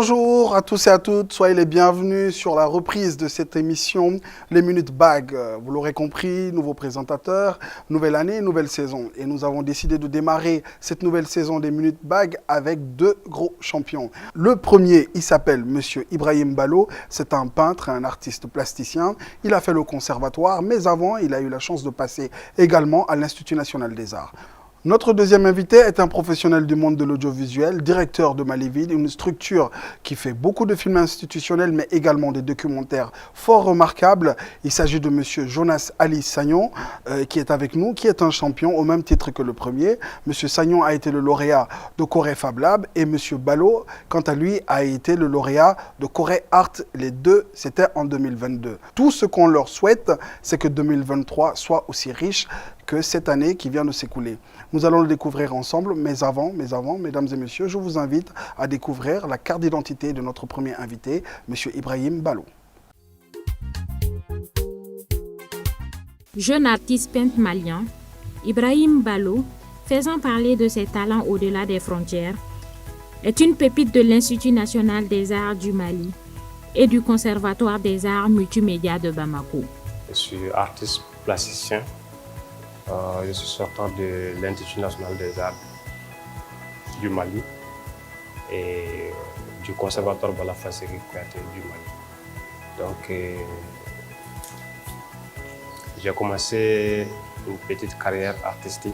Bonjour à tous et à toutes, soyez les bienvenus sur la reprise de cette émission, les Minutes Bag. Vous l'aurez compris, nouveau présentateur, nouvelle année, nouvelle saison. Et nous avons décidé de démarrer cette nouvelle saison des Minutes Bag avec deux gros champions. Le premier, il s'appelle Monsieur Ibrahim Ballo, c'est un peintre, un artiste plasticien. Il a fait le conservatoire, mais avant, il a eu la chance de passer également à l'Institut national des arts. Notre deuxième invité est un professionnel du monde de l'audiovisuel, directeur de Maléville, une structure qui fait beaucoup de films institutionnels, mais également des documentaires fort remarquables. Il s'agit de Monsieur Jonas Ali Sagnon, qui est avec nous, qui est un champion au même titre que le premier. Monsieur Sagnon a été le lauréat de Corée Fab Lab et Monsieur Ballo, quant à lui, a été le lauréat de Corée Art. Les deux, c'était en 2022. Tout ce qu'on leur souhaite, c'est que 2023 soit aussi riche que cette année qui vient de s'écouler. Nous allons le découvrir ensemble, mais avant, mesdames et messieurs, je vous invite à découvrir la carte d'identité de notre premier invité, M. Ibrahim Ballo. Jeune artiste peintre malien, Ibrahim Ballo, faisant parler de ses talents au-delà des frontières, est une pépite de l'Institut national des arts du Mali et du Conservatoire des arts multimédia de Bamako. Je suis artiste plasticien. Je suis sortant de l'Institut national des arts du Mali et du Conservatoire Balafasséry Kouyaté du Mali. Donc, j'ai commencé une petite carrière artistique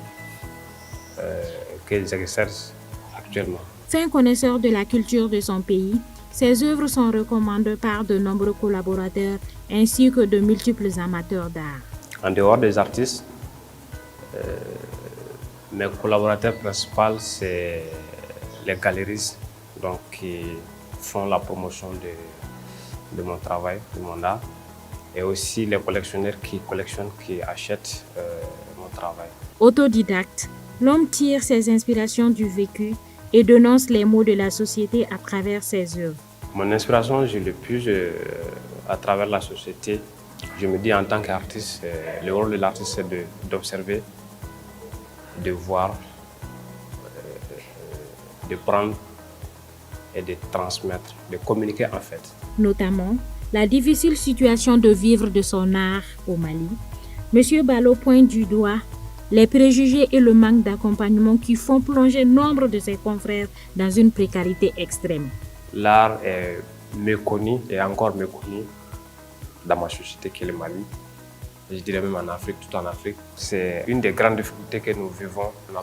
que j'exerce actuellement. Fin connaisseur de la culture de son pays, ses œuvres sont recommandées par de nombreux collaborateurs ainsi que de multiples amateurs d'art. En dehors des artistes, mes collaborateurs principaux, c'est les galeristes donc, qui font la promotion de mon travail, de mon art, et aussi les collectionneurs qui collectionnent, qui achètent mon travail. Autodidacte, l'homme tire ses inspirations du vécu et dénonce les maux de la société à travers ses œuvres. Mon inspiration, je le puise à travers la société. Je me dis en tant qu'artiste, le rôle de l'artiste, c'est d'observer, de voir, de prendre et de transmettre, de communiquer en fait. Notamment, la difficile situation de vivre de son art au Mali. M. Ballo pointe du doigt les préjugés et le manque d'accompagnement qui font plonger nombre de ses confrères dans une précarité extrême. L'art est méconnu et encore méconnu dans ma société qui est le Mali. Je dirais même en Afrique, tout en Afrique. C'est une des grandes difficultés que nous vivons. On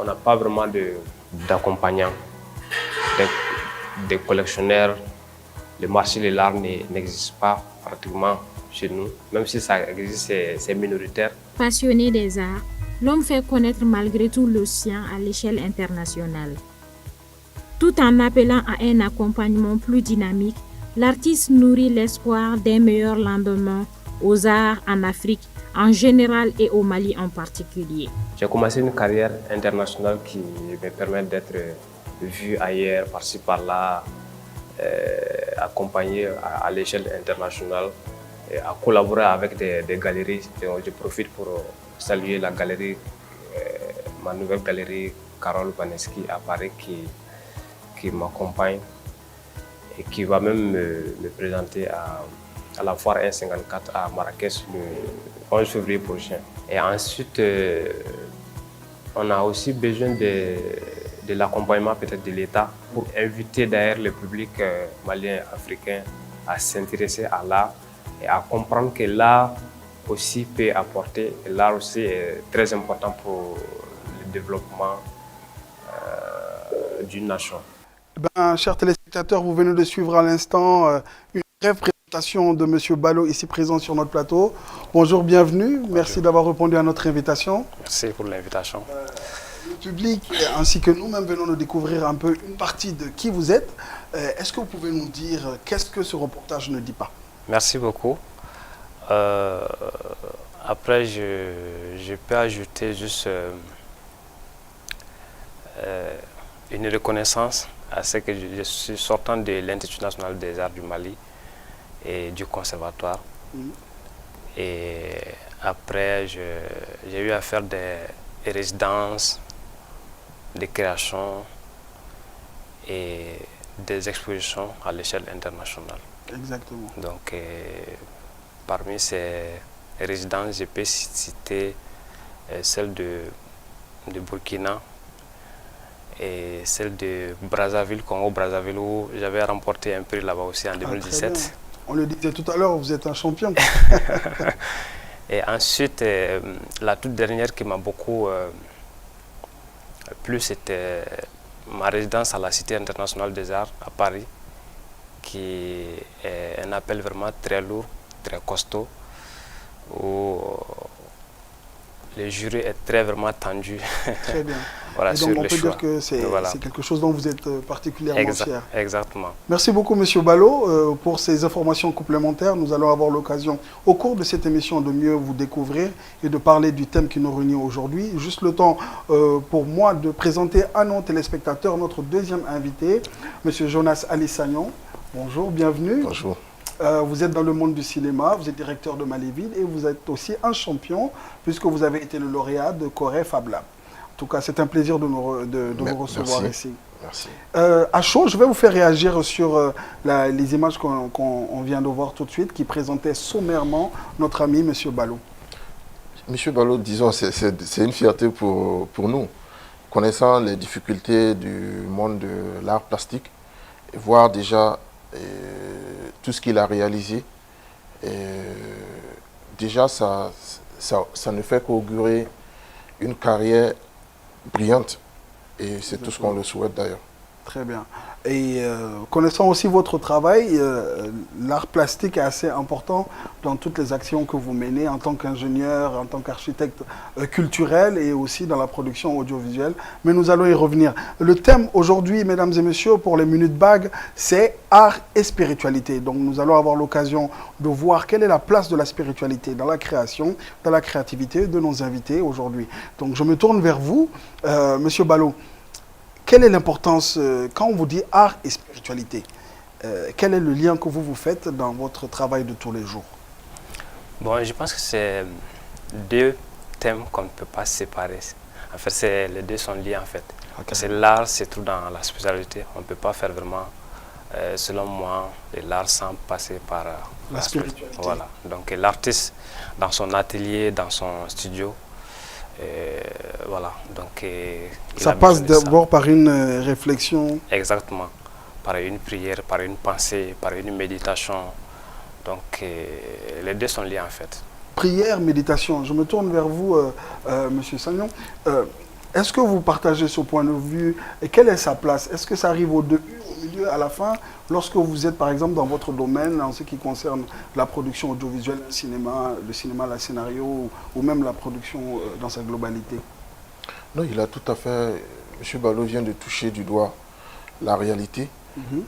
n'a pas vraiment d'accompagnants, des collectionneurs. Le marché de l'art n'existe pas pratiquement chez nous. Même si ça existe, c'est minoritaire. Passionné des arts, l'homme fait connaître malgré tout le sien à l'échelle internationale. Tout en appelant à un accompagnement plus dynamique, l'artiste nourrit l'espoir d'un meilleur lendemain aux arts en Afrique en général et au Mali en particulier. J'ai commencé une carrière internationale qui me permet d'être vu ailleurs, par-ci par-là, accompagné à l'échelle internationale, et à collaborer avec des galeries. Et je profite pour saluer la galerie, ma nouvelle galerie Carole Baneski à Paris qui m'accompagne et qui va même me présenter à la foire 154 à Marrakech le 11 février prochain. Et ensuite, on a aussi besoin de l'accompagnement peut-être de l'État pour inviter d'ailleurs le public malien africain à s'intéresser à l'art et à comprendre que l'art aussi peut apporter. L'art aussi est très important pour le développement d'une nation. Chers téléspectateurs, vous venez de suivre à l'instant une brève présentation de M. Ballo ici présent sur notre plateau. Bonjour, bienvenue. Bonjour. Merci d'avoir répondu à notre invitation. Merci pour l'invitation. Le public ainsi que nous-mêmes venons de découvrir un peu une partie de qui vous êtes. Est-ce que vous pouvez nous dire qu'est-ce que ce reportage ne dit pas? Merci beaucoup. Après, je peux ajouter juste une reconnaissance à ce que je suis sortant de l'Institut national des arts du Mali et du Conservatoire. Et après, j'ai eu à faire des résidences, des créations et des expositions à l'échelle internationale. Exactement. Donc, parmi ces résidences, je peux citer celle de Burkina et celle de Brazzaville, Congo-Brazzaville, où j'avais remporté un prix là-bas aussi en 2017. On le disait tout à l'heure, vous êtes un champion. Et ensuite, la toute dernière qui m'a beaucoup plu, c'était ma résidence à la Cité internationale des arts à Paris, qui est un appel vraiment très lourd, très costaud, où le jury est vraiment tendu. Très bien. Voilà, et donc sur on le peut choix. dire que c'est quelque chose dont vous êtes particulièrement fier. Exactement. Merci beaucoup Monsieur Ballot pour ces informations complémentaires. Nous allons avoir l'occasion au cours de cette émission de mieux vous découvrir et de parler du thème qui nous réunit aujourd'hui. Juste le temps pour moi de présenter à nos téléspectateurs notre deuxième invité, Monsieur Jonas Alissagnon. Bonjour, bienvenue. Bonjour. Vous êtes dans le monde du cinéma, vous êtes directeur de Maléville et vous êtes aussi un champion puisque vous avez été le lauréat de Corée Fab Lab. En tout cas, c'est un plaisir de vous recevoir ici. Merci. À chaud, je vais vous faire réagir sur les images qu'on vient de voir tout de suite qui présentaient sommairement notre ami M. Ballot. Monsieur Ballot, disons, c'est une fierté pour nous. Connaissant les difficultés du monde de l'art plastique, et voir déjà tout ce qu'il a réalisé, déjà ça ne fait qu'augurer une carrière brillante et c'est tout ce qu'on le souhaite d'ailleurs. Très bien. Et connaissant aussi votre travail, l'art plastique est assez important dans toutes les actions que vous menez en tant qu'ingénieur, en tant qu'architecte culturel et aussi dans la production audiovisuelle. Mais nous allons y revenir. Le thème aujourd'hui, mesdames et messieurs, pour les Minutes Bag, c'est art et spiritualité. Donc nous allons avoir l'occasion de voir quelle est la place de la spiritualité dans la création, dans la créativité de nos invités aujourd'hui. Donc je me tourne vers vous, Monsieur Ballot. Quelle est l'importance, quand on vous dit art et spiritualité, quel est le lien que vous faites dans votre travail de tous les jours? Bon, je pense que c'est deux thèmes qu'on ne peut pas séparer. En fait, les deux sont liés en fait. Okay. Parce que l'art, c'est tout dans la spiritualité. On ne peut pas faire vraiment, selon moi, l'art sans passer par la spiritualité. Voilà. Donc l'artiste, dans son atelier, dans son studio, voilà, donc ça passe d'abord par une réflexion. Exactement, par une prière, par une pensée, par une méditation. Donc les deux sont liés en fait. Prière, méditation. Je me tourne vers vous, Monsieur Sagnon. Est-ce que vous partagez ce point de vue et quelle est sa place? Est-ce que ça arrive au début, au milieu, à la fin, lorsque vous êtes par exemple dans votre domaine, en ce qui concerne la production audiovisuelle, le cinéma, la scénario ou même la production dans sa globalité? Non, il a tout à fait... M. Ballot vient de toucher du doigt la réalité,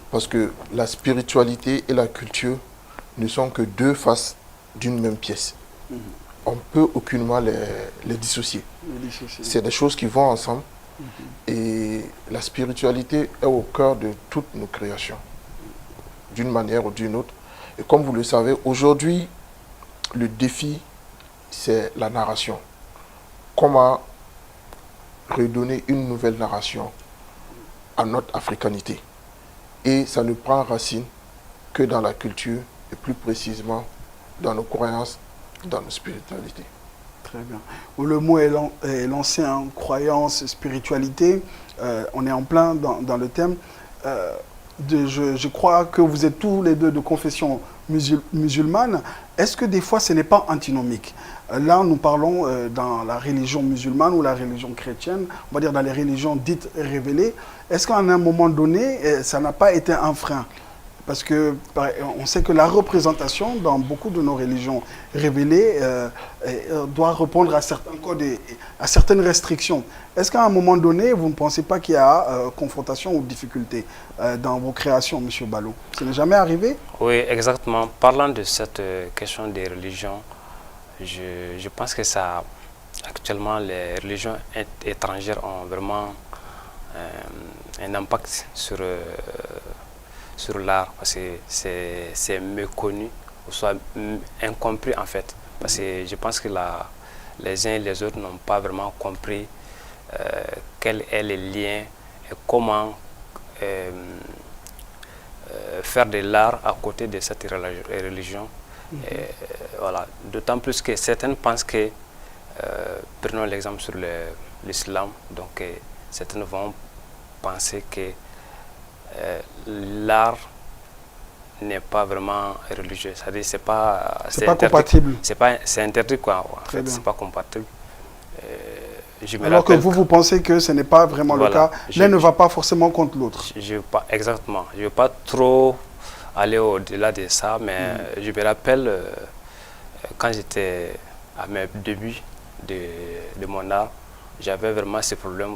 parce que la spiritualité et la culture ne sont que deux faces d'une même pièce. On ne peut aucunement les dissocier. C'est des choses qui vont ensemble. Et la spiritualité est au cœur de toutes nos créations, d'une manière ou d'une autre. Et comme vous le savez, aujourd'hui, le défi, c'est la narration. Comment redonner une nouvelle narration à notre africanité. Et ça ne prend racine que dans la culture, et plus précisément dans nos croyances, dans nos spiritualités. Très bien. Le mot est lancé en croyance, spiritualité. On est en plein dans le thème. Je crois que vous êtes tous les deux de confession musulmane. Est-ce que des fois ce n'est pas antinomique? Là, nous parlons dans la religion musulmane ou la religion chrétienne, on va dire dans les religions dites révélées. Est-ce qu'à un moment donné, ça n'a pas été un frein? Parce qu'on sait que la représentation dans beaucoup de nos religions révélées doit répondre à certains codes et à certaines restrictions. Est-ce qu'à un moment donné, vous ne pensez pas qu'il y a confrontation ou difficulté dans vos créations, M. Ballot? Ça n'est jamais arrivé? Oui, exactement. Parlant de cette question des religions, je pense que ça, actuellement, les religions étrangères ont vraiment un impact sur l'art, parce que c'est méconnu, ou soit incompris en fait. Parce que je pense que les uns et les autres n'ont pas vraiment compris quel est le lien et comment faire de l'art à côté de cette religion. Et, voilà. D'autant plus que certaines pensent que, prenons l'exemple sur l'islam, donc certaines vont penser que l'art n'est pas vraiment religieux, c'est-à-dire c'est pas compatible. C'est interdit quoi. En fait, c'est pas compatible. Alors que vous pensez que ce n'est pas vraiment le cas, l'un ne va pas forcément contre l'autre. Exactement. Je ne veux pas trop aller au-delà de ça, mais je me rappelle quand j'étais à mes débuts de mon art, j'avais vraiment ce problème.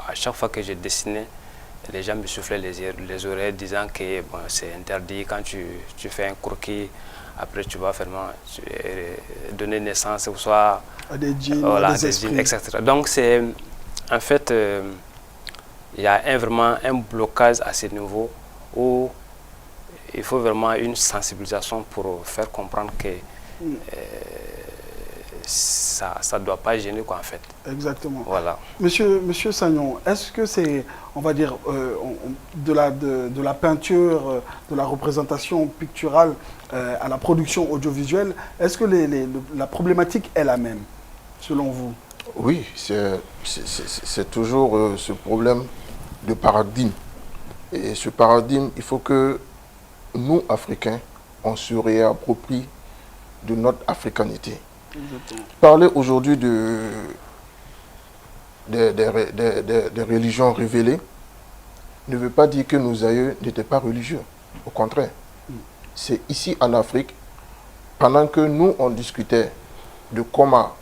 À chaque fois que je dessinais, les gens me soufflaient les oreilles disant que bon, c'est interdit quand tu fais un croquis, après tu vas vraiment donner naissance soit à des djinns, voilà, des esprits, etc. Donc c'est en fait il y a vraiment un blocage à ce niveau où il faut vraiment une sensibilisation pour faire comprendre que ça ne doit pas gêner quoi en fait. Exactement. Voilà. Monsieur Sagnon, est-ce que c'est, on va dire, de la peinture, de la représentation picturale à la production audiovisuelle, est-ce que la problématique est la même, selon vous? Oui, c'est toujours ce problème de paradigme. Et ce paradigme, il faut que nous, Africains, on se réapproprie de notre africanité. Exactement. Parler aujourd'hui des religions révélées ne veut pas dire que nos aïeux n'étaient pas religieux. Au contraire. C'est ici en Afrique, pendant que nous, on discutait de comment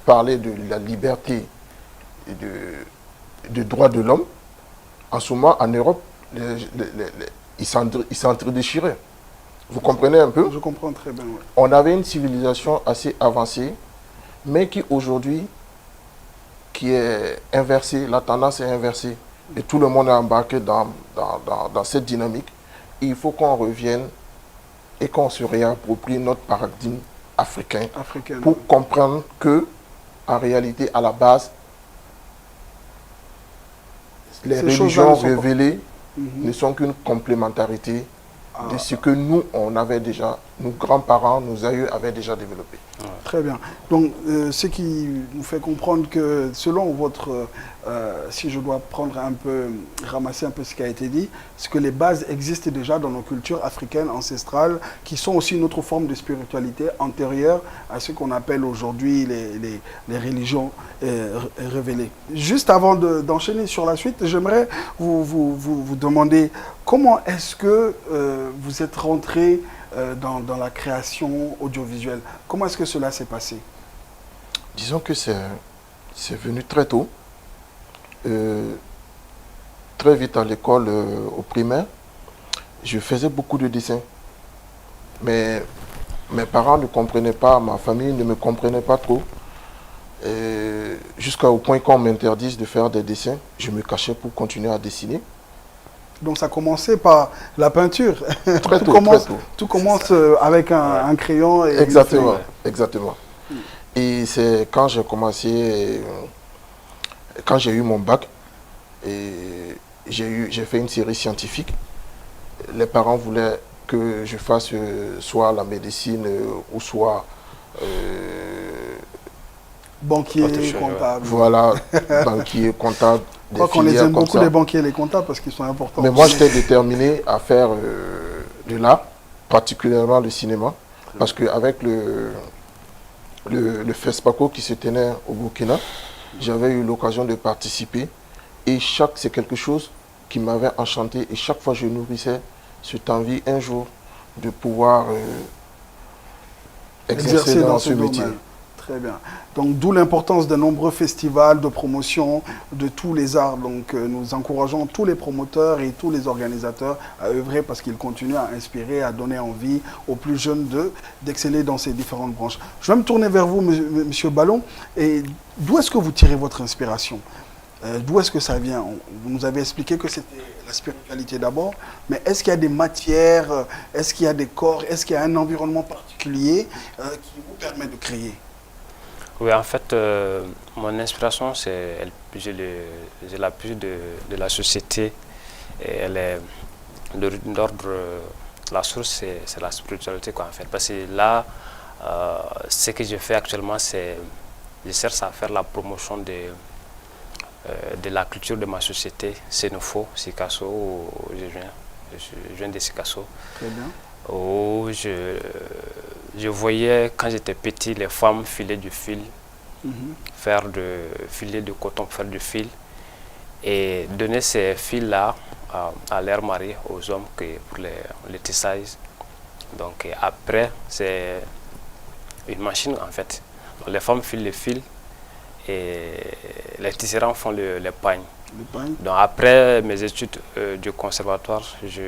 parler de la liberté et de droits de l'homme, en ce moment, en Europe, ils s'entredéchiraient. Vous comprenez un peu? Je comprends très bien. Ouais. On avait une civilisation assez avancée, mais qui aujourd'hui, qui est inversée, la tendance est inversée. Et tout le monde est embarqué dans cette dynamique. Et il faut qu'on revienne et qu'on se réapproprie notre paradigme africain pour comprendre que, en réalité, à la base, les religions révélées ne sont qu'une complémentarité de ce que nous, on avait déjà, nos grands-parents, nos aïeux avaient déjà développé. Très bien. Donc, ce qui nous fait comprendre que, selon votre, si je dois ramasser un peu ce qui a été dit, c'est que les bases existent déjà dans nos cultures africaines ancestrales, qui sont aussi une autre forme de spiritualité antérieure à ce qu'on appelle aujourd'hui les religions révélées. Juste avant d'enchaîner sur la suite, j'aimerais vous demander comment est-ce que vous êtes rentré dans la création audiovisuelle. Comment est-ce que cela s'est passé? Disons que c'est venu très tôt. Très vite à l'école, au primaire, je faisais beaucoup de dessins. Mais mes parents ne comprenaient pas, ma famille ne me comprenait pas trop. Jusqu'au point qu'on m'interdise de faire des dessins, je me cachais pour continuer à dessiner. Donc ça commençait par la peinture. Très tôt, tout commence avec un crayon. Et exactement, exactement. Et c'est quand j'ai commencé, quand j'ai eu mon bac, et j'ai fait une série scientifique. Les parents voulaient que je fasse soit la médecine ou soit banquier, comptable. Voilà, banquier, comptable. Je crois qu'on les aime beaucoup les banquiers et les comptables parce qu'ils sont importants. Mais moi, j'étais déterminé à faire de l'art, particulièrement le cinéma, parce qu'avec le FESPACO qui se tenait au Burkina, j'avais eu l'occasion de participer et c'est quelque chose qui m'avait enchanté et chaque fois je nourrissais cette envie un jour de pouvoir exercer dans ce métier. Très bien. Donc, d'où l'importance de nombreux festivals, de promotion de tous les arts. Donc, nous encourageons tous les promoteurs et tous les organisateurs à œuvrer parce qu'ils continuent à inspirer, à donner envie aux plus jeunes d'exceller dans ces différentes branches. Je vais me tourner vers vous, Monsieur Ballon. Et d'où est-ce que vous tirez votre inspiration? D'où est-ce que ça vient? Vous nous avez expliqué que c'était la spiritualité d'abord, mais est-ce qu'il y a des matières, est-ce qu'il y a des corps, est-ce qu'il y a un environnement particulier qui vous permet de créer? Oui, en fait, mon inspiration, je la plus de la société. Et elle est d'ordre, la source, c'est la spiritualité, quoi, en fait. Parce que là, ce que je fais actuellement, c'est je cherche à faire la promotion de la culture de ma société, Sénofo, Sikasso, où je viens de Sikasso. Très bien. Où je voyais, quand j'étais petit, les femmes filer du fil, filer de coton pour faire du fil, et donner ces fils-là à leur mari, aux hommes, pour les tissages. Donc après, c'est une machine, en fait. Donc, les femmes filent les fils et les tisserands font les pagnes. Donc après mes études du conservatoire, je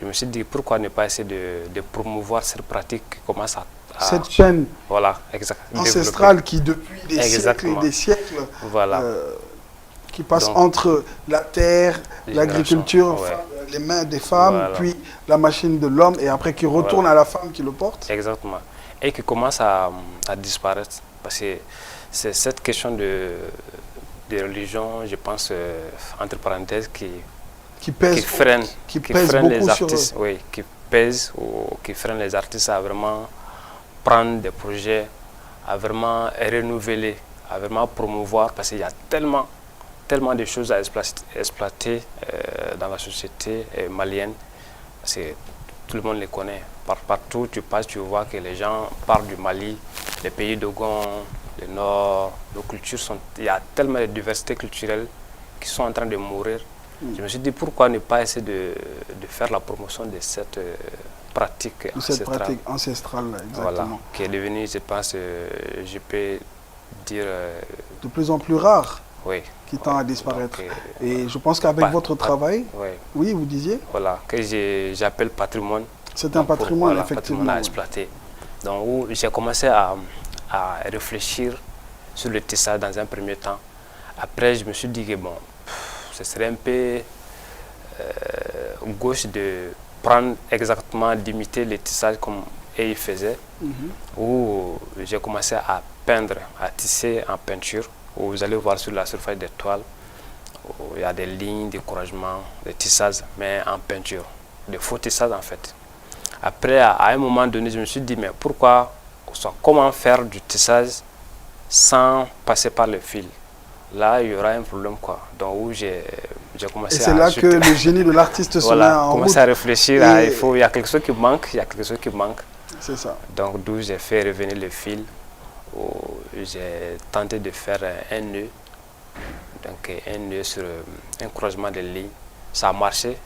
me suis dit pourquoi ne pas essayer de promouvoir cette pratique qui commence à cette chaîne, voilà, ancestrale qui depuis des siècles et des siècles, voilà. Qui passe entre la terre, l'agriculture, les mains des femmes, puis la machine de l'homme, et après qui retourne à la femme qui le porte. Exactement. Et qui commence à disparaître. Parce que c'est cette question de religion, je pense, entre parenthèses, qui freine les artistes, qui pèse ou qui freine les artistes à vraiment prendre des projets, à vraiment renouveler, à vraiment promouvoir, parce qu'il y a tellement de choses à exploiter dans la société malienne, parce que tout le monde les connaît. Partout tu passes, tu vois que les gens parlent du Mali, les pays d'Ogon, le Nord, nos cultures il y a tellement de diversité culturelle qui sont en train de mourir. Je me suis dit pourquoi ne pas essayer de faire la promotion de cette pratique ancestrale. Cette pratique ancestrale, exactement. Voilà, qui est devenue, je pense, je peux dire... de plus en plus rare. Oui. Qui tend à disparaître. Et je pense qu'avec votre travail, oui, vous disiez? Voilà, que j'appelle patrimoine. C'est un patrimoine, effectivement. Patrimoine à exploiter. Donc, où j'ai commencé à réfléchir sur le tissage dans un premier temps. Après, je me suis dit que bon, ce serait un peu gauche de prendre exactement, d'imiter les tissages comme ils faisaient. Où j'ai commencé à peindre, à tisser en peinture. Où vous allez voir sur la surface des toiles, où il y a des lignes d'encouragement, des tissages, mais en peinture, des faux tissages en fait. Après, à un moment donné, je me suis dit, mais comment faire du tissage sans passer par le fil? Là, il y aura un problème, quoi. Donc, où j'ai commencé à... Et c'est là que le génie de l'artiste se met en route. Commencer à réfléchir, il y a quelque chose qui manque, C'est ça. Donc, d'où j'ai fait revenir le fil. J'ai tenté de faire un nœud, donc un nœud sur un croisement de lignes. Ça a marché,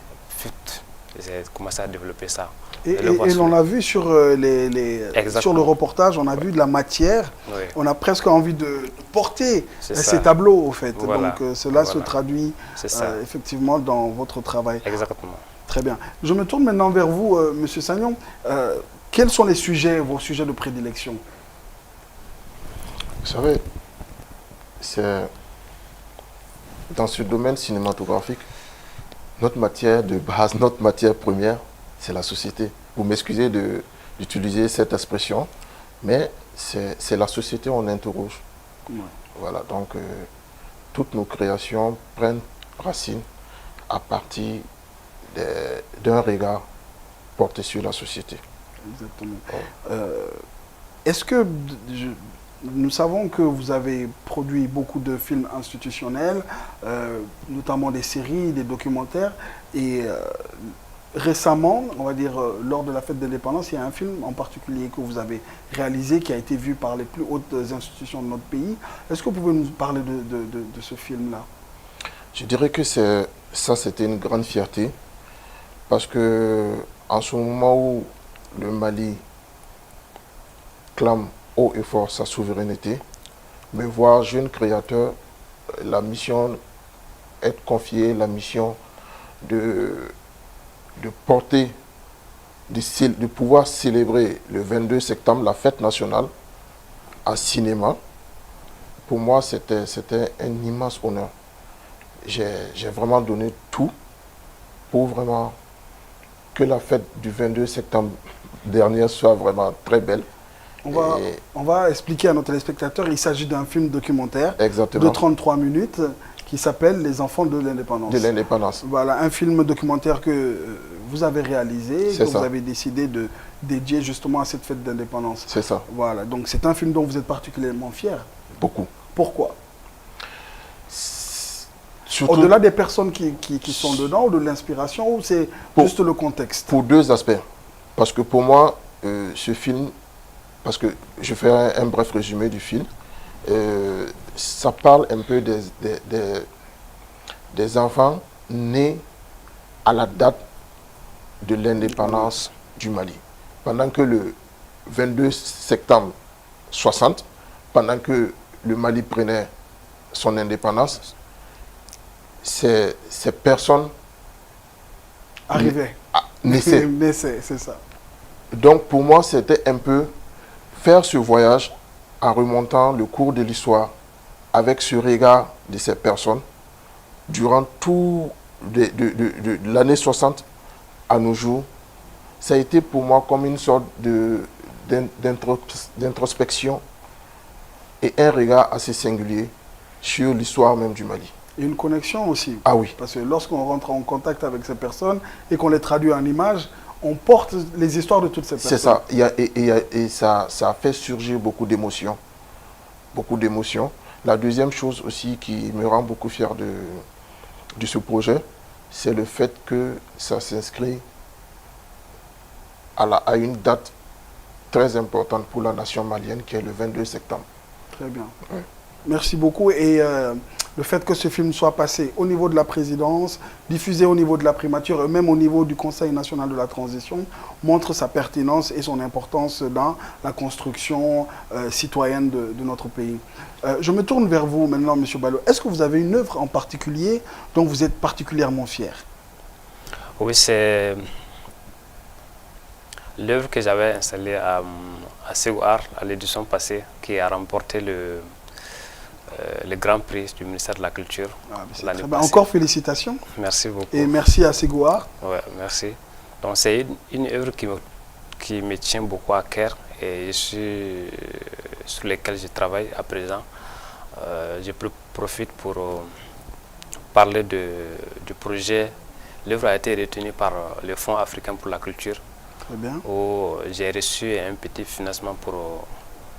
j'ai commencé à développer ça. Et l'on l'a vu sur, sur le reportage, on a vu de la matière, on a presque envie de porter ces tableaux, au fait. Donc cela se traduit effectivement dans votre travail. Exactement. Très bien. Je me tourne maintenant vers vous, Monsieur Sagnon. Quels sont vos sujets de prédilection? Vous savez, c'est dans ce domaine cinématographique, notre matière de base, notre matière première, c'est la société. Vous m'excusez d'utiliser cette expression, mais c'est la société qu'on interroge. Voilà, donc toutes nos créations prennent racine à partir d'un regard porté sur la société. Exactement. Est-ce que... Nous savons que vous avez produit beaucoup de films institutionnels, notamment des séries, des documentaires. Et récemment, on va dire lors de la fête de l'indépendance, il y a un film en particulier que vous avez réalisé qui a été vu par les plus hautes institutions de notre pays. Est-ce que vous pouvez nous parler de ce film-là? Je dirais que c'était une grande fierté parce que en ce moment où le Mali clame haut et fort sa souveraineté, me voir jeune créateur, la mission être confiée, la mission de porter, de pouvoir célébrer le 22 septembre la fête nationale à cinéma, pour moi c'était un immense honneur. J'ai vraiment donné tout pour vraiment que la fête du 22 septembre dernier soit vraiment très belle. On va expliquer à nos téléspectateurs, il s'agit d'un film documentaire de 33 minutes qui s'appelle Les enfants de l'indépendance. De l'indépendance. Voilà, un film documentaire que vous avez réalisé, que C'est ça. vous avez décidé de dédier justement à cette fête d'indépendance. C'est ça. Voilà, donc c'est un film dont vous êtes particulièrement fier. Beaucoup. Pourquoi? Surtout Au-delà des personnes qui sont dedans, ou de l'inspiration, ou c'est Pour- juste le contexte? pour deux aspects. Parce que pour moi, ce film, parce que je fais un bref résumé du film, ça parle un peu des enfants nés à la date de l'indépendance du Mali. Pendant que le 22 septembre 60, pendant que le Mali prenait son indépendance, ces personnes Arrivé. naissaient. Naissait, c'est ça. Donc pour moi, c'était un peu faire ce voyage en remontant le cours de l'histoire avec ce regard de ces personnes durant tout de l'année 60 à nos jours. Ça a été pour moi comme une sorte d'introspection et un regard assez singulier sur l'histoire même du Mali. Et une connexion aussi. Ah oui, Parce que lorsqu'on rentre en contact avec ces personnes et qu'on les traduit en images, on porte les histoires de toutes ces personnes. c'est ça. Et ça a fait surgir beaucoup d'émotions. Beaucoup d'émotions. La deuxième chose aussi qui me rend beaucoup fier de ce projet, c'est le fait que ça s'inscrit à une date très importante pour la nation malienne, qui est le 22 septembre. Très bien. Ouais. Merci beaucoup. Et le fait que ce film soit passé au niveau de la présidence, diffusé au niveau de la primature et même au niveau du Conseil national de la transition, montre sa pertinence et son importance dans la construction citoyenne de notre pays. Je me tourne vers vous maintenant, M. Balo. Est-ce que vous avez une œuvre en particulier dont vous êtes particulièrement fier? Oui, c'est l'œuvre que j'avais installée à Ségouar à l'édition passée, qui a remporté le Grand Prix du ministère de la Culture l'année Très bien. passée. Encore félicitations. Merci beaucoup. Et merci à Ségouar. Ouais, merci. Donc c'est une œuvre qui me tient beaucoup à cœur et sur laquelle je travaille à présent. Je profite pour parler du projet. L'œuvre a été retenue par le Fonds africain pour la culture, Très bien. où j'ai reçu un petit financement pour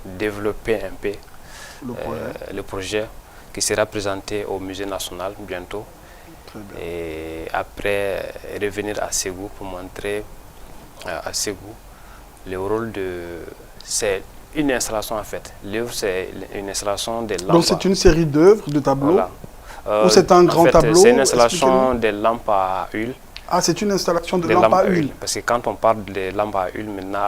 développer un peu le projet qui sera présenté au Musée national bientôt. Très bien. Et après revenir à Ségou pour montrer à Ségou le rôle de... C'est une installation en fait. L'œuvre, c'est une installation des lampes. Donc c'est une série d'œuvres, de tableaux. Voilà. Ou c'est un grand tableau? C'est une installation Expliquez-nous. des lampes à huile. Ah, c'est une installation de Des lampes à huile. Parce que quand on parle des lampes à huile, maintenant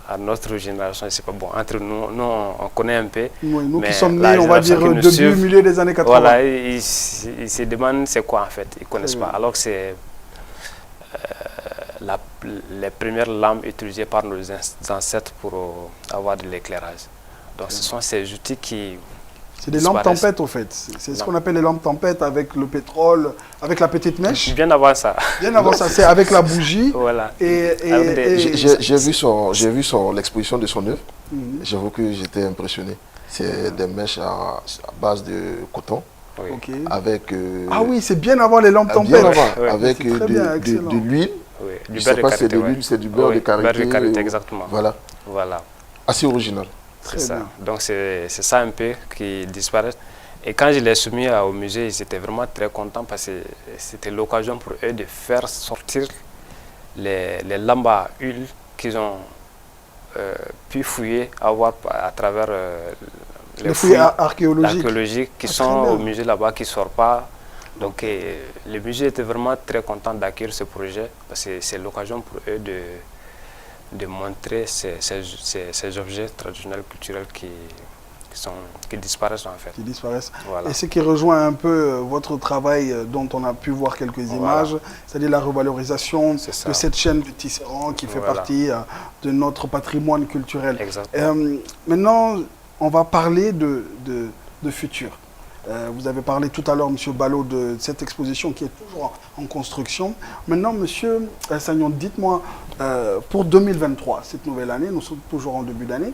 à notre génération, c'est pas bon. Entre nous, on connaît un peu. Oui, nous mais qui sommes la nés, on va dire, génération qui nous début, suit, milieu des années 80. Voilà, ils se demandent c'est quoi en fait. Ils ne connaissent pas. bien. Alors que c'est les premières lampes utilisées par nos ancêtres pour avoir de l'éclairage. Donc ce sont ces outils qui... C'est des lampes disparaissent. tempêtes, au fait. C'est ce Non. qu'on appelle les lampes tempêtes avec le pétrole, avec la petite mèche. Bien avant ça. Bien avant ça, c'est avec la bougie. Voilà. Et Avec des- J'ai vu l'exposition de son œuvre. Mhm. J'avoue que j'étais impressionné. C'est des mèches à base de coton Oui. Ok. avec Ah oui, c'est bien avant les lampes bien tempêtes. avant, Ouais. avec C'est très bien, excellent. de l'huile. Oui. Je Du sais beurre de pas si c'est karité. de ouais. l'huile, c'est du beurre Oui, de karité. beurre de karité, ou- exactement. Voilà, Voilà. assez original. Très C'est ça. bien. Donc c'est ça un peu qui disparaît. Et quand je l'ai soumis au musée, ils étaient vraiment très contents parce que c'était l'occasion pour eux de faire sortir les lampes à huile qu'ils ont pu fouiller, avoir à travers Les fouilles archéologiques. archéologiques qui Ah, sont très bien. au musée là-bas, qui ne sortent pas. Donc le musée était vraiment très content d'accueillir ce projet parce que c'est l'occasion pour eux de montrer ces objets traditionnels, culturels qui disparaissent en fait. Qui disparaissent. Voilà. Et ce qui rejoint un peu votre travail dont on a pu voir quelques images, c'est-à-dire la revalorisation C'est ça. de cette chaîne de tisserands qui fait Voilà. partie de notre patrimoine culturel. Exactement. Maintenant, on va parler de futur. Vous avez parlé tout à l'heure, M. Balo, de cette exposition qui est toujours en construction. Maintenant, M. Sagnon, dites-moi, pour 2023, cette nouvelle année, nous sommes toujours en début d'année,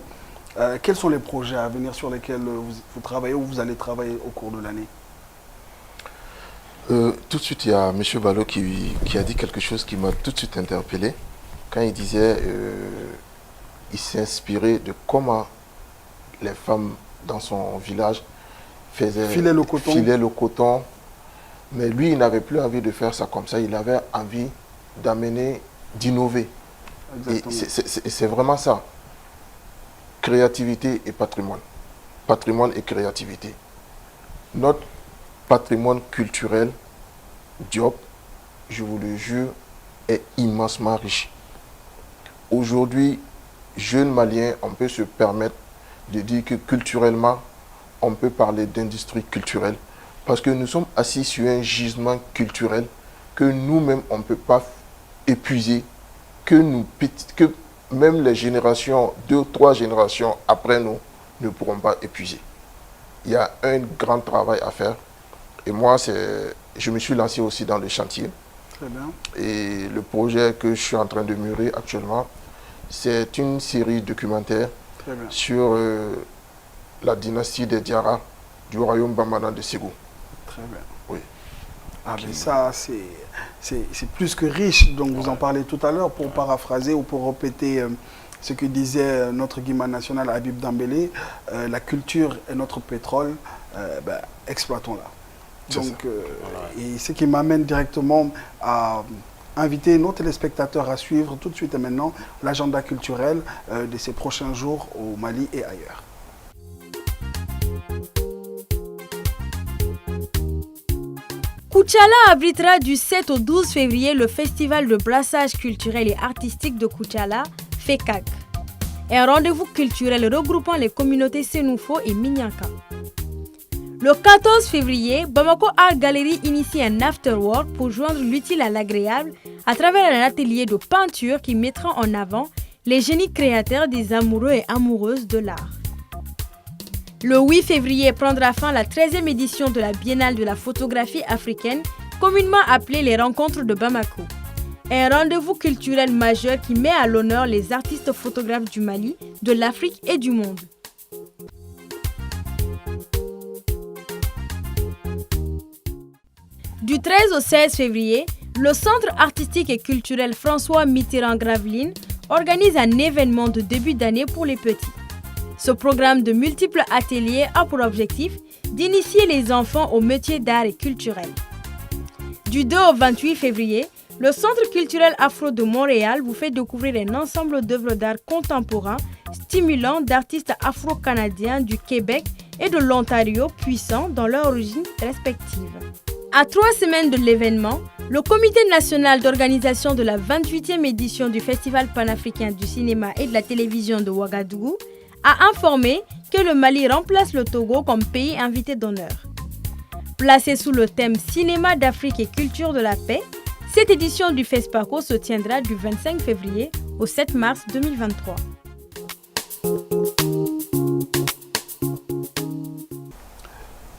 quels sont les projets à venir sur lesquels vous travaillez ou vous allez travailler au cours de l'année? Tout de suite, il y a M. Balo qui a dit quelque chose qui m'a tout de suite interpellé. Quand il disait, il s'est inspiré de comment les femmes dans son village filer le coton. Mais lui, il n'avait plus envie de faire ça comme ça. Il avait envie d'amener, d'innover. Et c'est vraiment ça. Créativité et patrimoine. Patrimoine et créativité. Notre patrimoine culturel, Diop, je vous le jure, est immensement riche. Aujourd'hui, jeunes Maliens, on peut se permettre de dire que culturellement, on peut parler d'industrie culturelle parce que nous sommes assis sur un gisement culturel que nous-mêmes, on ne peut pas épuiser, que même les générations, 2 ou 3 générations après nous, ne pourront pas épuiser. Il y a un grand travail à faire. Et moi, je me suis lancé aussi dans le chantier. Très bien. Et le projet que je suis en train de mûrir actuellement, c'est une série documentaire sur la dynastie des Diarra du royaume Bamana de Ségou. Très bien. Oui. Ah, mais ça, c'est plus que riche. Donc, vous en parlez tout à l'heure pour paraphraser ou pour répéter ce que disait notre guimard national Habib Dambélé. La culture est notre pétrole. Exploitons-la. Donc, et ce qui m'amène directement à inviter nos téléspectateurs à suivre tout de suite et maintenant l'agenda culturel de ces prochains jours au Mali et ailleurs. Koutchala abritera du 7 au 12 février le festival de brassage culturel et artistique de Koutchala, FECAC, un rendez-vous culturel regroupant les communautés Sénoufo et Minyanka. Le 14 février, Bamako Art Gallery initie un afterwork pour joindre l'utile à l'agréable à travers un atelier de peinture qui mettra en avant les génies créateurs des amoureux et amoureuses de l'art. Le 8 février prendra fin la 13e édition de la Biennale de la photographie africaine, communément appelée les Rencontres de Bamako. Un rendez-vous culturel majeur qui met à l'honneur les artistes photographes du Mali, de l'Afrique et du monde. Du 13 au 16 février, le Centre artistique et culturel François Mitterrand-Gravelines organise un événement de début d'année pour les petits. Ce programme de multiples ateliers a pour objectif d'initier les enfants aux métiers d'art et culturel. Du 2 au 28 février, le Centre culturel Afro de Montréal vous fait découvrir un ensemble d'œuvres d'art contemporain stimulant d'artistes afro-canadiens du Québec et de l'Ontario puissants dans leurs origines respectives. À 3 semaines de l'événement, le Comité national d'organisation de la 28e édition du Festival panafricain du cinéma et de la télévision de Ouagadougou a informé que le Mali remplace le Togo comme pays invité d'honneur. Placée sous le thème Cinéma d'Afrique et culture de la paix, cette édition du FESPACO se tiendra du 25 février au 7 mars 2023.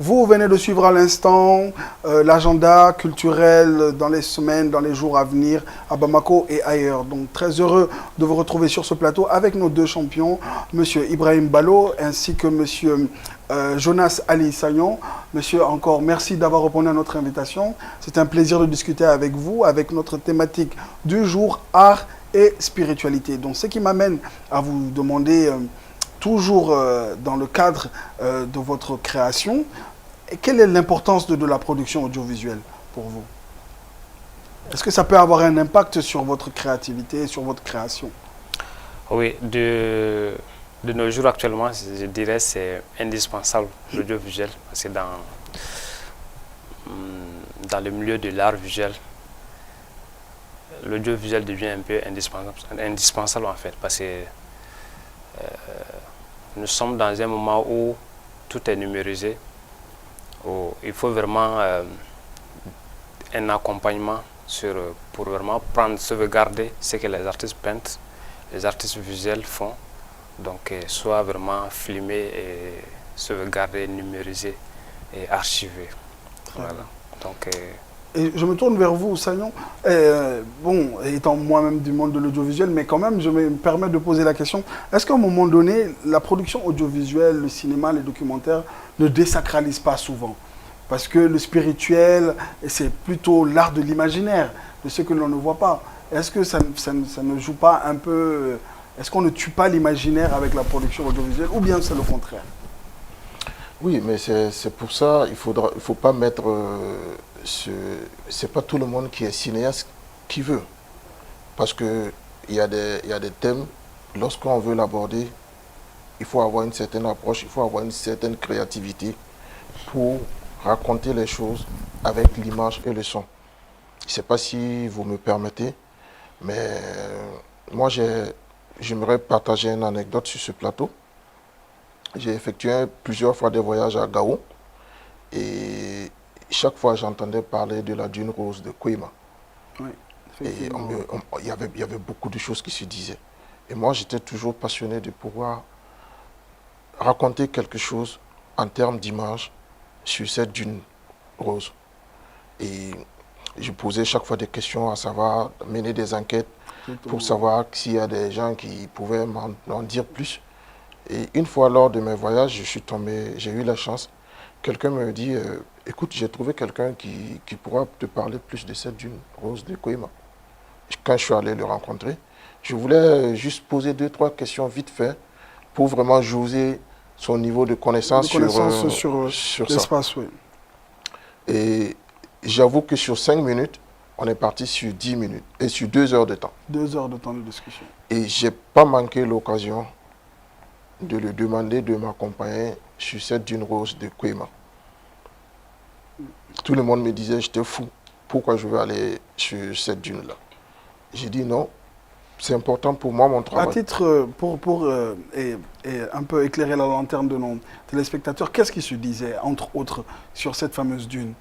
Vous venez de suivre à l'instant l'agenda culturel dans les semaines, dans les jours à venir à Bamako et ailleurs. Donc très heureux de vous retrouver sur ce plateau avec nos 2 champions, M. Ibrahim Balo ainsi que M. Jonas Ali Sagnon. Monsieur, encore merci d'avoir répondu à notre invitation. C'est un plaisir de discuter avec vous, avec notre thématique du jour, art et spiritualité. Donc ce qui m'amène à vous demander, toujours dans le cadre de votre création, quelle est l'importance de la production audiovisuelle pour vous? Est-ce que ça peut avoir un impact sur votre créativité, sur votre création? Oui, de nos jours actuellement, je dirais que c'est indispensable l'audiovisuel, parce que dans le milieu de l'art visuel, l'audiovisuel devient un peu indispensable en fait, parce que nous sommes dans un moment où tout est numérisé, où il faut vraiment un accompagnement pour vraiment sauvegarder ce que les artistes peintent, les artistes visuels font. Donc, soit vraiment filmé et sauvegardé, numérisé et archivé. Voilà. Donc, et je me tourne vers vous, Sagnon. Bon, étant moi-même du monde de l'audiovisuel, mais quand même, je me permets de poser la question. Est-ce qu'à un moment donné, la production audiovisuelle, le cinéma, les documentaires ne désacralisent pas souvent? Parce que le spirituel, c'est plutôt l'art de l'imaginaire, de ce que l'on ne voit pas. Est-ce que ça ne joue pas un peu... Est-ce qu'on ne tue pas l'imaginaire avec la production audiovisuelle ou bien c'est le contraire? Oui, mais c'est pour ça, il faut pas mettre... c'est pas tout le monde qui est cinéaste qui veut. Parce qu'il y a des thèmes, lorsqu'on veut l'aborder, il faut avoir une certaine approche, il faut avoir une certaine créativité pour raconter les choses avec l'image et le son. Je ne sais pas si vous me permettez, mais moi j'aimerais partager une anecdote sur ce plateau. J'ai effectué plusieurs fois des voyages à Gao et chaque fois j'entendais parler de la dune rose de Koima. Oui, et il y avait beaucoup de choses qui se disaient. Et moi j'étais toujours passionné de pouvoir raconter quelque chose en termes d'image sur cette dune rose. Et je posais chaque fois des questions, à savoir mener des enquêtes pour savoir s'il y a des gens qui pouvaient m'en dire plus. Et une fois lors de mes voyages, j'ai eu la chance. Quelqu'un me dit, écoute, j'ai trouvé quelqu'un qui pourra te parler plus de cette dune rose de Koima. Quand je suis allé le rencontrer, je voulais juste poser 2-3 questions vite fait pour vraiment jauger son niveau de connaissance sur l'espace. Oui. Et j'avoue que sur 5 minutes, on est parti sur 10 minutes et sur 2 heures de temps. 2 heures de temps de discussion. Et je n'ai pas manqué l'occasion de lui demander de m'accompagner sur cette dune rose de Koima. Tout le monde me disait, j'étais fou, pourquoi je veux aller sur cette dune-là? J'ai dit non, c'est important pour moi, mon travail. À titre, pour un peu éclairer la lanterne de nos téléspectateurs, qu'est-ce qui se disait, entre autres, sur cette fameuse dune?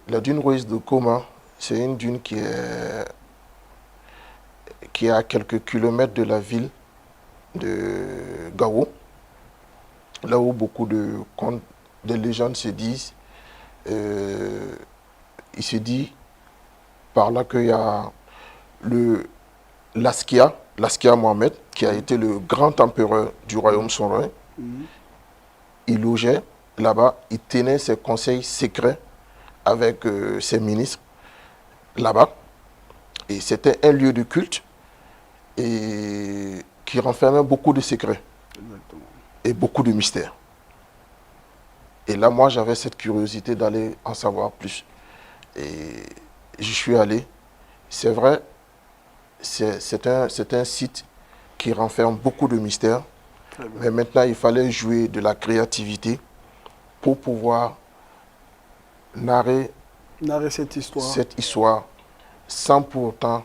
La dune rose de Koima, c'est une dune qui est à quelques kilomètres de la ville de Gao, là où beaucoup de contes, de légendes se disent. Il se dit par là qu'il y a Laskia Mohamed, qui a été le grand empereur du royaume souverain. Il logeait là-bas, il tenait ses conseils secrets avec ses ministres là-bas. Et c'était un lieu de culte et qui renfermait beaucoup de secrets. Exactement. Et beaucoup de mystères. Et là, moi, j'avais cette curiosité d'aller en savoir plus. Et j'y suis allé. C'est vrai, c'est un site qui renferme beaucoup de mystères. Mais maintenant, il fallait jouer de la créativité pour pouvoir narrer cette histoire sans pour autant...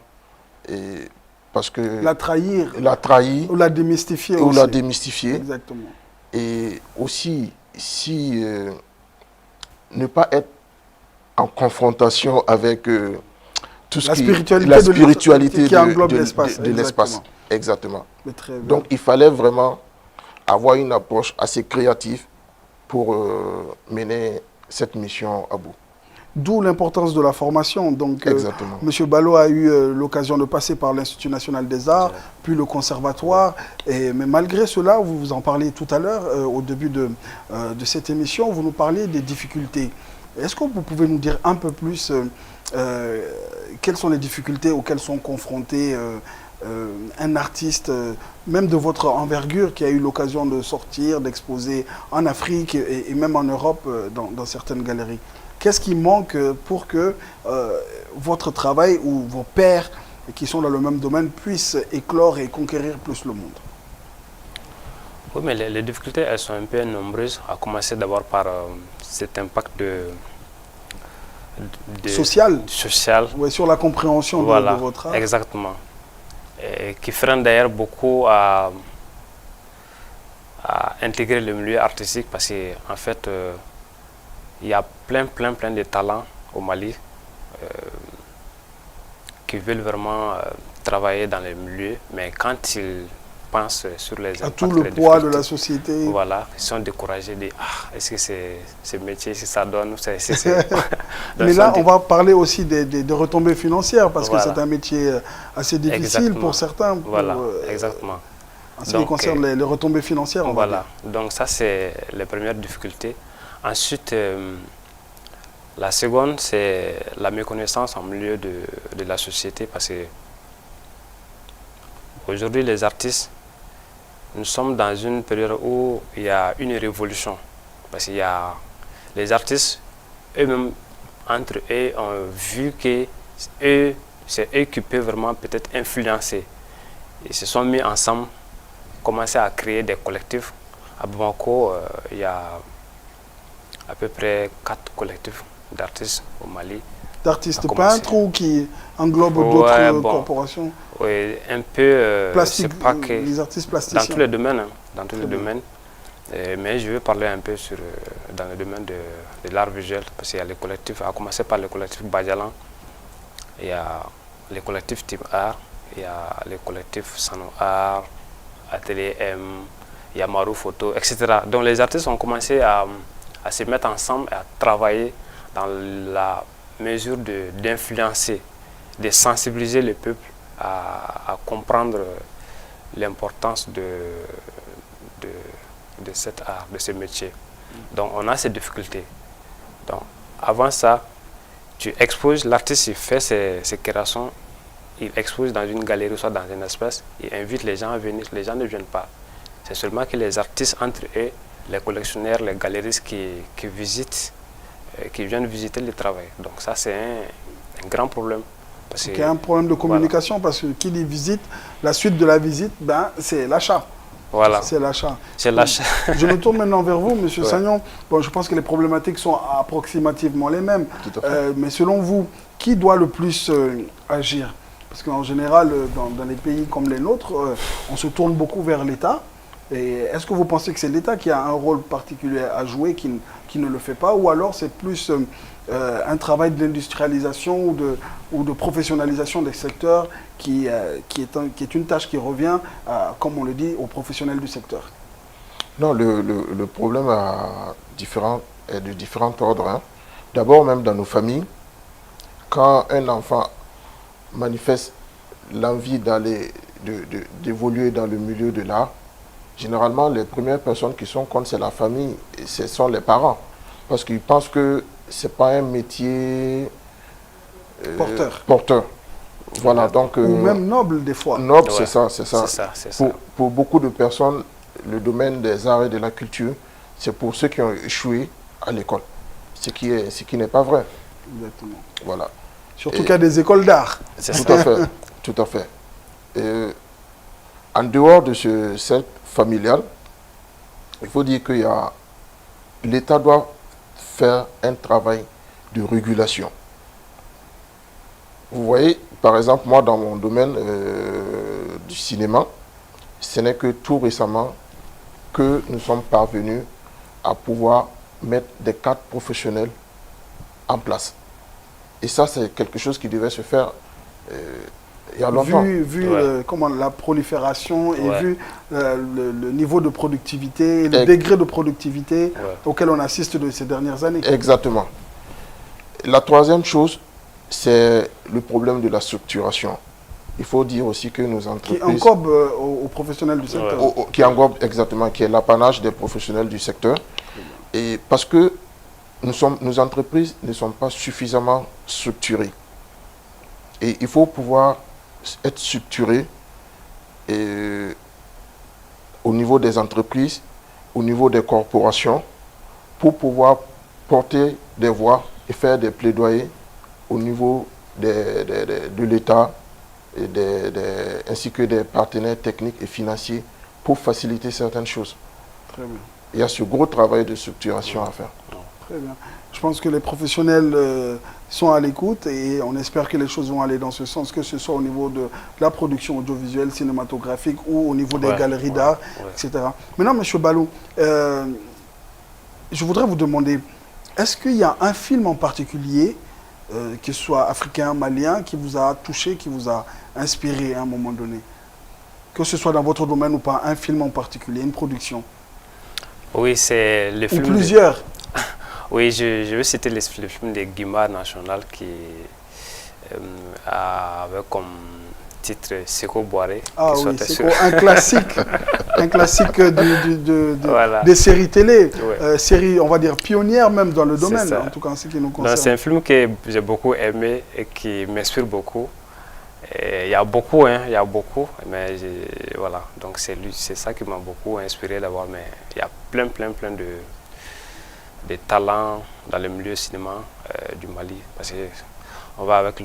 parce que la trahir ou la démystifier Exactement. Et aussi si ne pas être en confrontation avec tout ce la spiritualité qui englobe l'espace. De l'espace. Exactement. Donc il fallait vraiment avoir une approche assez créative pour mener cette mission à bout. D'où l'importance de la formation. Donc, M. Balo a eu l'occasion de passer par l'Institut national des arts, puis le conservatoire. Mais malgré cela, vous en parliez tout à l'heure, au début de cette émission, vous nous parliez des difficultés. Est-ce que vous pouvez nous dire un peu plus quelles sont les difficultés auxquelles sont confrontés un artiste, même de votre envergure, qui a eu l'occasion de sortir, d'exposer en Afrique et même en Europe dans certaines galeries? Qu'est-ce qui manque pour que votre travail ou vos pairs qui sont dans le même domaine puissent éclore et conquérir plus le monde? Oui, mais les difficultés, elles sont un peu nombreuses, à commencer d'abord par cet impact social. Oui, sur la compréhension voilà, de votre art. Exactement. Et qui freine d'ailleurs beaucoup à intégrer le milieu artistique parce qu'en fait, il y a plein de talents au Mali qui veulent vraiment travailler dans les milieux, mais quand ils pensent sur les impacts, tout le poids de la société, voilà, ils sont découragés de est-ce que ce métier, si ça donne, mais là, on va parler aussi des retombées financières parce que c'est un métier assez difficile pour certains. Voilà, exactement. En ce qui concerne les retombées financières, on va dire. Donc ça c'est les premières difficultés. Ensuite, la seconde, c'est la méconnaissance en milieu de la société, parce que aujourd'hui les artistes, nous sommes dans une période où il y a une révolution. Parce qu'il y a les artistes eux-mêmes, entre eux, ont vu que c'est eux qui peuvent vraiment peut-être influencer. Ils se sont mis ensemble, commencé à créer des collectifs. À Bamako, il y a à peu près 4 collectifs d'artistes au Mali. D'artistes peintres ou qui englobent d'autres corporations? Oui, un peu. Plastique, pas que les artistes plasticiens. dans tous les domaines. Dans tous les domaines. Mais je vais parler un peu dans le domaine de l'art visuel, parce qu'il y a les collectifs, à commencer par le collectif Badjalan, il y a les collectifs Team Art, il y a les collectifs Sano Art, Atelier M, il y a Marou Photo, etc. Donc les artistes ont commencé à se mettre ensemble et à travailler dans la mesure d'influencer, de sensibiliser le peuple à comprendre l'importance de cet art, de ce métier. Donc on a ces difficultés. Donc avant ça, tu exposes, l'artiste il fait ses créations, il expose dans une galerie, soit dans un espace, il invite les gens à venir, les gens ne viennent pas. C'est seulement que les artistes entre eux, les collectionneurs, les galeristes qui visitent, qui viennent visiter le travail. Donc ça c'est un grand problème. Il y a un problème de communication, parce que qui dit visite, la suite de la visite, c'est l'achat. Voilà. C'est l'achat. C'est l'achat. Je me tourne maintenant vers vous, M. Sagnon. Bon, je pense que les problématiques sont approximativement les mêmes. Mais selon vous, qui doit le plus agir? Parce qu'en général, dans les pays comme les nôtres, on se tourne beaucoup vers l'État. Et est-ce que vous pensez que c'est l'État qui a un rôle particulier à jouer, qui ne le fait pas? Ou alors c'est plus un travail d'industrialisation ou de professionnalisation des secteurs qui est une tâche qui revient, comme on le dit, aux professionnels du secteur? Non, le problème est de différents ordres. Hein. D'abord, même dans nos familles, quand un enfant manifeste l'envie d'évoluer dans le milieu de l'art, généralement, les premières personnes qui sont contre, c'est la famille, et ce sont les parents. Parce qu'ils pensent que ce n'est pas un métier porteur. Voilà, donc, ou même noble des fois. Noble, ouais, c'est ça. Pour beaucoup de personnes, le domaine des arts et de la culture, c'est pour ceux qui ont échoué à l'école. Ce qui n'est pas vrai. Exactement. Voilà. Surtout qu'il y a des écoles d'art. Tout à fait. Tout à fait. Et en dehors de ce cercle familial, il faut dire que l'État doit faire un travail de régulation. Vous voyez, par exemple, moi, dans mon domaine du cinéma, ce n'est que tout récemment que nous sommes parvenus à pouvoir mettre des cadres professionnels en place. Et ça, c'est quelque chose qui devait se faire il y a longtemps. Vu la prolifération et vu le niveau de productivité et le degré de productivité auquel on assiste de ces dernières années. Exactement. La troisième chose, c'est le problème de la structuration. Il faut dire aussi que nos entreprises... Qui englobe aux professionnels du secteur. Qui englobe exactement, qui est l'apanage des professionnels du secteur. Et parce que nos entreprises ne sont pas suffisamment structurées. Et il faut pouvoir être structuré au niveau des entreprises, au niveau des corporations, pour porter des voix et faire des plaidoyers au niveau de l'État ainsi que des partenaires techniques et financiers pour faciliter certaines choses. Très bien. Il y a ce gros travail de structuration à faire. Très bien. Je pense que les professionnels sont à l'écoute et on espère que les choses vont aller dans ce sens, que ce soit au niveau de la production audiovisuelle, cinématographique ou au niveau des galeries d'art, etc. Maintenant, M. Balou, je voudrais vous demander, est-ce qu'il y a un film en particulier, qu'il soit africain, malien, qui vous a touché, qui vous a inspiré à un moment donné? Que ce soit dans votre domaine ou pas, un film en particulier, une production? Oui, c'est le film... Ou plusieurs? Oui, je veux citer le film de Guimard National qui avait comme titre Seko Boiré. Ah oui, Seko, un classique Voilà. des séries télé, Ouais. séries, on va dire, pionnières même dans le domaine, ça. en tout cas en ce qui nous concerne. C'est un film que j'ai beaucoup aimé et qui m'inspire beaucoup. Il y a beaucoup, mais voilà, donc c'est ça qui m'a beaucoup inspiré d'abord, mais il y a plein de talents dans le milieu cinéma du Mali, parce qu'on va avec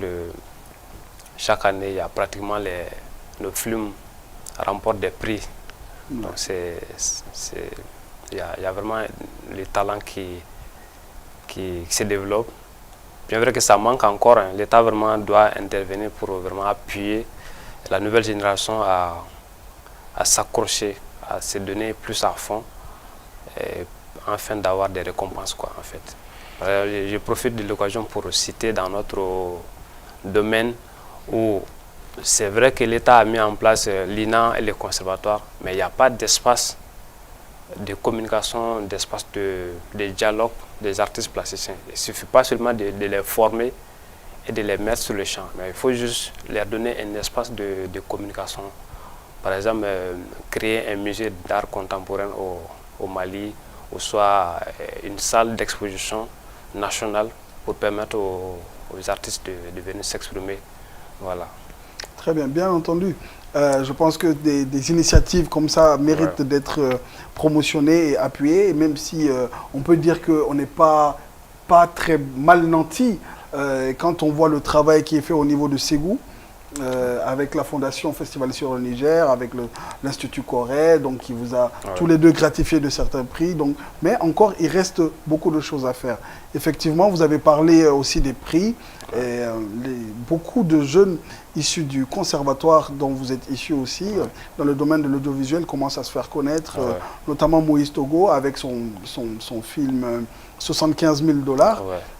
chaque année, il y a pratiquement nos films remportent des prix, donc il y a vraiment les talents qui se développent. Bien vrai que ça manque encore, hein. L'État vraiment doit intervenir pour vraiment appuyer la nouvelle génération à s'accrocher, à se donner plus à fond, et afin d'avoir des récompenses, quoi, en fait. Je profite de l'occasion pour citer dans notre domaine où c'est vrai que l'État a mis en place l'INA et les conservatoires, mais il n'y a pas d'espace de communication, d'espace de dialogue des artistes plasticiens. Il ne suffit pas seulement de les former et de les mettre sur le champ, mais il faut juste leur donner un espace de communication. Par exemple, créer un musée d'art contemporain au Mali, ou soit une salle d'exposition nationale pour permettre aux artistes de venir s'exprimer. Voilà. Très bien, bien entendu. Je pense que des initiatives comme ça méritent d'être promotionnées et appuyées, et même si on peut dire qu'on n'est pas très mal nanti quand on voit le travail qui est fait au niveau de Ségou, avec la Fondation Festival sur le Niger, avec l'Institut Corée, donc qui vous a tous les deux gratifié de certains prix. Donc, mais encore, il reste beaucoup de choses à faire. Effectivement, vous avez parlé aussi des prix. Et, beaucoup de jeunes issus du conservatoire dont vous êtes issus aussi, dans le domaine de l'audiovisuel, commencent à se faire connaître, notamment Moïse Togo avec son film 75 000 $,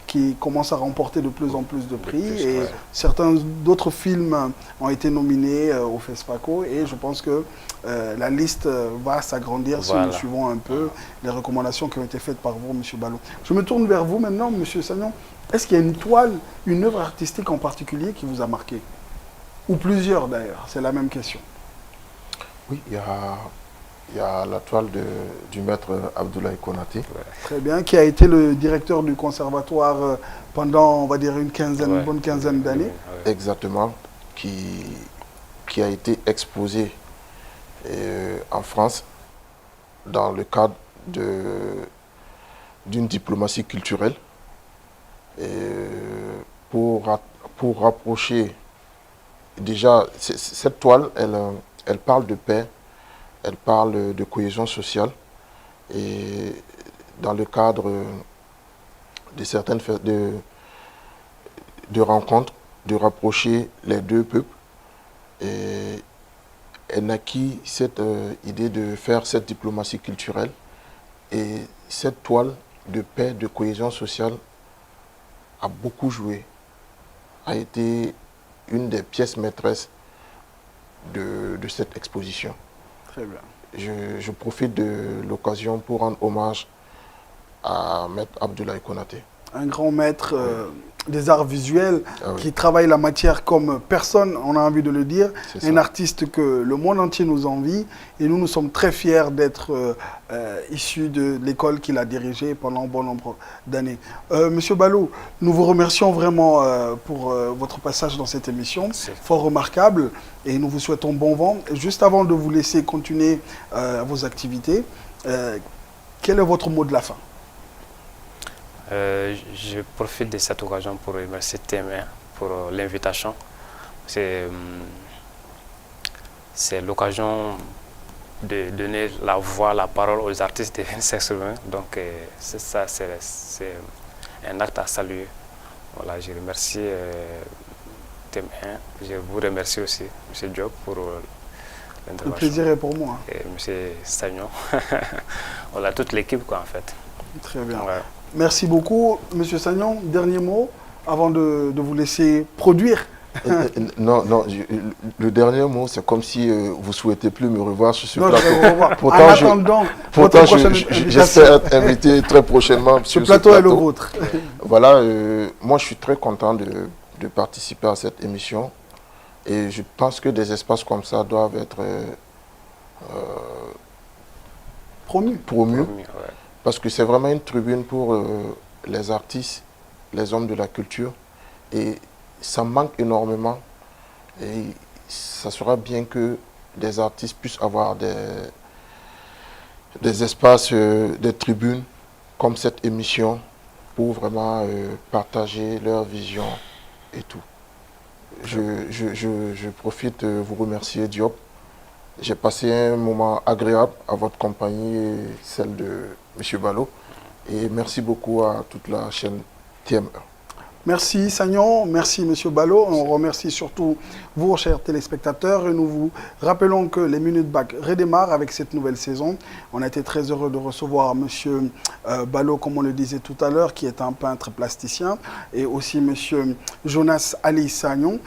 qui commence à remporter de plus en plus de prix. Et certains d'autres films ont été nominés au FESPACO, et je pense que la liste va s'agrandir si nous suivons un peu les recommandations qui ont été faites par vous, M. Ballot. Je me tourne vers vous maintenant, M. Sagnon. Est-ce qu'il y a une toile, une œuvre artistique en particulier qui vous a marqué? Ou plusieurs d'ailleurs, c'est la même question. Oui, il y a la toile du maître Abdoulaye Konaté. Très bien, qui a été le directeur du conservatoire pendant, on va dire, une bonne quinzaine d'années. Exactement, qui a été exposé en France dans le cadre d'une diplomatie culturelle. Et pour rapprocher, déjà, cette toile, elle parle de paix, elle parle de cohésion sociale, et dans le cadre de certaines de rencontres, de rapprocher les deux peuples, et elle naquit cette idée de faire cette diplomatie culturelle, et cette toile de paix, de cohésion sociale a beaucoup joué, a été une des pièces maîtresses de cette exposition. Très bien. Je profite de l'occasion pour rendre hommage à Maître Abdoulaye Konaté. Un grand maître des arts visuels qui travaille la matière comme personne, on a envie de le dire. Un artiste que le monde entier nous envie, et nous sommes très fiers d'être issus de l'école qu'il a dirigée pendant bon nombre d'années. Monsieur Ballot, nous vous remercions vraiment pour votre passage dans cette émission, fort remarquable, et nous vous souhaitons bon vent. Juste avant de vous laisser continuer vos activités, quel est votre mot de la fin? Je profite de cette occasion pour remercier TM1 pour l'invitation. C'est l'occasion de donner la voix, la parole aux artistes de s'exprimer. Donc c'est ça, c'est un acte à saluer. Voilà, je remercie TM1. Je vous remercie aussi, M. Diop, pour l'intervention. Le plaisir est pour moi. Et M. Sagnon. Voilà, toute l'équipe, quoi, en fait. Très bien. Ouais. Merci beaucoup. Monsieur Sagnon, dernier mot avant de vous laisser produire. Non, le dernier mot, c'est comme si vous ne souhaitez plus me revoir sur ce plateau. Je vais vous revoir. Pourtant, en attendant, j'espère être invité très prochainement. Ce plateau est le vôtre. Voilà, moi je suis très content de participer à cette émission. Et je pense que des espaces comme ça doivent être promus. Ouais. Parce que c'est vraiment une tribune pour les artistes, les hommes de la culture. Et ça manque énormément. Et ça sera bien que des artistes puissent avoir des espaces, des tribunes comme cette émission pour vraiment partager leur vision et tout. Je profite de vous remercier, Diop. J'ai passé un moment agréable à votre compagnie et celle de M. Balo. Et merci beaucoup à toute la chaîne TME. Merci Sagnon, merci Monsieur Balo. On remercie surtout vous, chers téléspectateurs, et nous vous rappelons que les Minutes Bac redémarrent avec cette nouvelle saison. On a été très heureux de recevoir Monsieur Balo, comme on le disait tout à l'heure, qui est un peintre plasticien, et aussi Monsieur Jonas Ali Sagnon,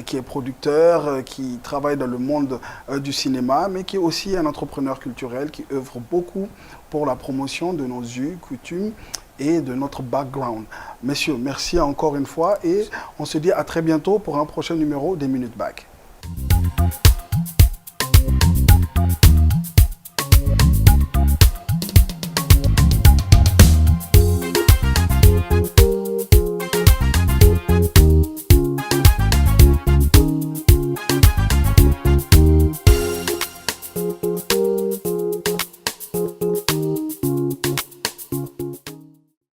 qui est producteur, qui travaille dans le monde du cinéma, mais qui est aussi un entrepreneur culturel qui œuvre beaucoup pour la promotion de nos us, coutumes et de notre background. Messieurs, merci encore une fois et on se dit à très bientôt pour un prochain numéro des Minutes Bac.